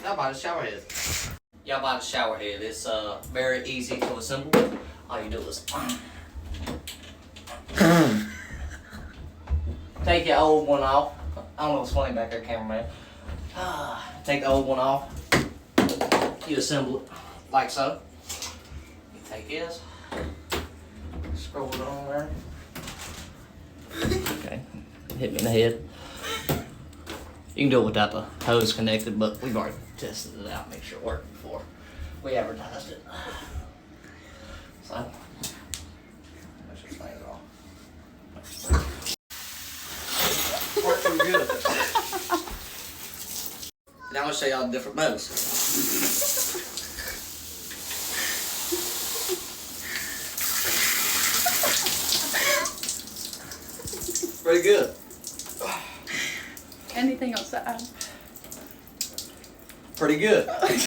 Y'all buy the shower head. Y'all buy the shower head. It's very easy to assemble. All you do is take your old one off. I don't know what's funny back there, cameraman. Take the old one off. You assemble it like so. You take this, scroll it on there. Okay, hit me in the head. You can do it without the hose connected, but we've already tested it out, make sure it worked before we advertised it. So, that's your things off. Worked pretty good. Now I'm gonna show y'all the different modes. Pretty good. Anything outside? Pretty good.